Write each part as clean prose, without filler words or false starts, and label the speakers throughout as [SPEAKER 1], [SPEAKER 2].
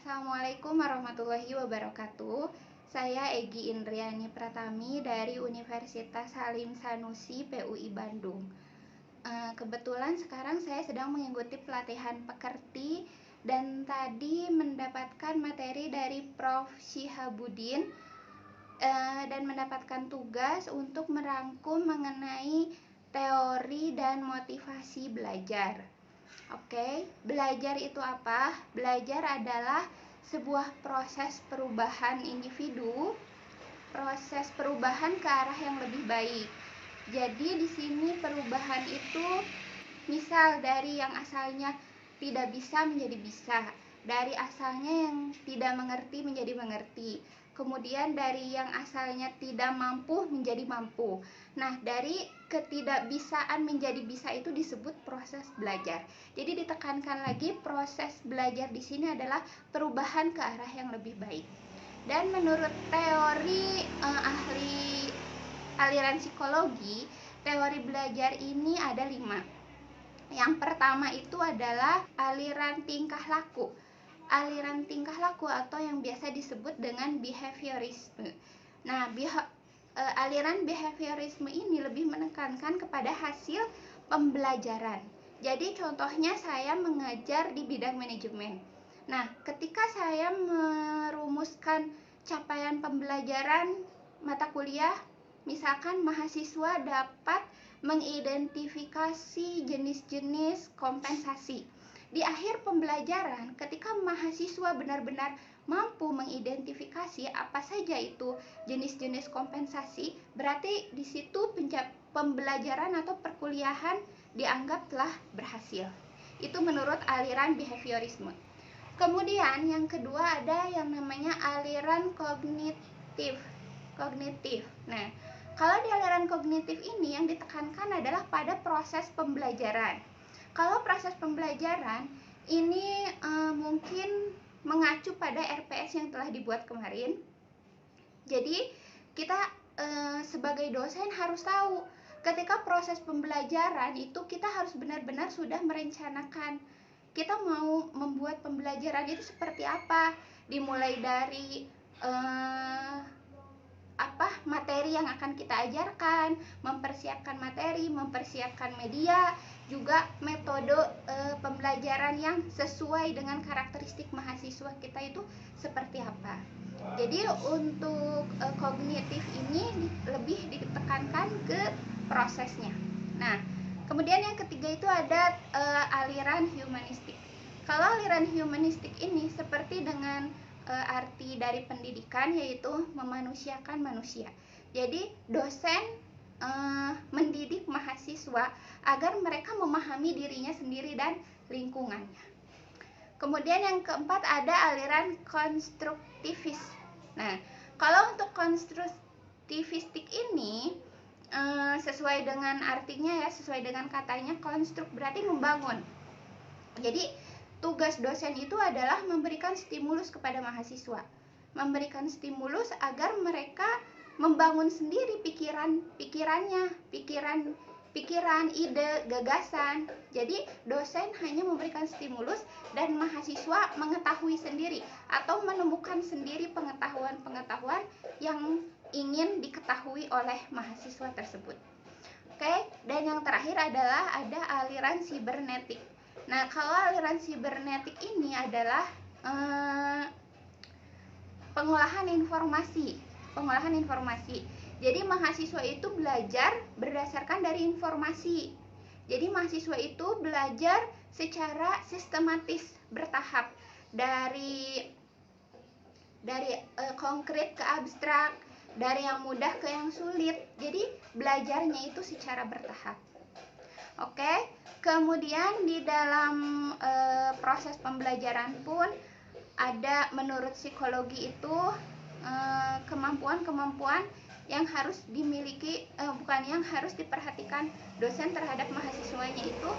[SPEAKER 1] Assalamualaikum warahmatullahi wabarakatuh. Saya Egi Indriani Pratami dari Universitas Halim Sanusi PUI Bandung. Kebetulan sekarang saya sedang mengikuti pelatihan pekerti dan tadi mendapatkan materi dari Prof. Syihabudin dan mendapatkan tugas untuk merangkum mengenai teori dan motivasi belajar. Oke, belajar itu apa? Belajar adalah sebuah proses perubahan individu, proses perubahan ke arah yang lebih baik. Jadi di sini perubahan itu misal dari yang asalnya tidak bisa menjadi bisa, dari asalnya yang tidak mengerti menjadi mengerti, kemudian dari yang asalnya tidak mampu menjadi mampu. Nah, dari ketidakbisaan menjadi bisa itu disebut proses belajar. Jadi ditekankan lagi proses belajar di sini adalah perubahan ke arah yang lebih baik. Dan menurut teori ahli aliran psikologi, teori belajar ini ada 5. Yang pertama itu adalah aliran tingkah laku. Aliran tingkah laku atau yang biasa disebut dengan behaviorisme. Nah, aliran behaviorisme ini lebih menekankan kepada hasil pembelajaran. Jadi contohnya saya mengajar di bidang manajemen. Nah, ketika saya merumuskan capaian pembelajaran mata kuliah, misalkan mahasiswa dapat mengidentifikasi jenis-jenis kompensasi. Di akhir pembelajaran, ketika mahasiswa benar-benar mampu mengidentifikasi apa saja itu jenis-jenis kompensasi, berarti di situ pembelajaran atau perkuliahan dianggap telah berhasil. Itu menurut aliran behaviorisme. Kemudian yang kedua ada yang namanya aliran kognitif. Nah, kalau di aliran kognitif ini yang ditekankan adalah pada proses pembelajaran. Kalau proses pembelajaran ini mungkin mengacu pada RPS yang telah dibuat kemarin. Jadi kita sebagai dosen harus tahu ketika proses pembelajaran itu kita harus benar-benar sudah merencanakan kita mau membuat pembelajaran itu seperti apa, dimulai dari materi yang akan kita ajarkan, mempersiapkan materi, mempersiapkan media, juga metode pembelajaran yang sesuai dengan karakteristik mahasiswa kita itu seperti apa. Jadi untuk kognitif ini lebih ditekankan ke prosesnya. Nah, kemudian yang ketiga itu ada aliran humanistik. Kalau aliran humanistik ini seperti dengan arti dari pendidikan, yaitu memanusiakan manusia. Jadi dosen mendidik mahasiswa agar mereka memahami dirinya sendiri dan lingkungannya. Kemudian yang keempat ada aliran konstruktivis. Nah, kalau untuk konstruktivistik ini sesuai dengan artinya ya, sesuai dengan katanya, konstruk berarti membangun. Jadi tugas dosen itu adalah memberikan stimulus kepada mahasiswa, memberikan stimulus agar mereka membangun sendiri pikiran, ide, gagasan. Jadi dosen hanya memberikan stimulus dan mahasiswa mengetahui sendiri atau menemukan sendiri pengetahuan-pengetahuan yang ingin diketahui oleh mahasiswa tersebut. Oke, dan yang terakhir adalah ada aliran sibernetik. Nah, kalau aliran sibernetik ini adalah pengolahan informasi. Jadi mahasiswa itu belajar berdasarkan dari informasi. Jadi mahasiswa itu belajar secara sistematis, bertahap, dari konkret ke abstrak, dari yang mudah ke yang sulit. Jadi belajarnya itu secara bertahap. Oke, kemudian di dalam proses pembelajaran pun ada menurut psikologi itu kemampuan-kemampuan yang harus dimiliki, yang harus diperhatikan dosen terhadap mahasiswanya itu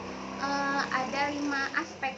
[SPEAKER 1] ada 5 aspek.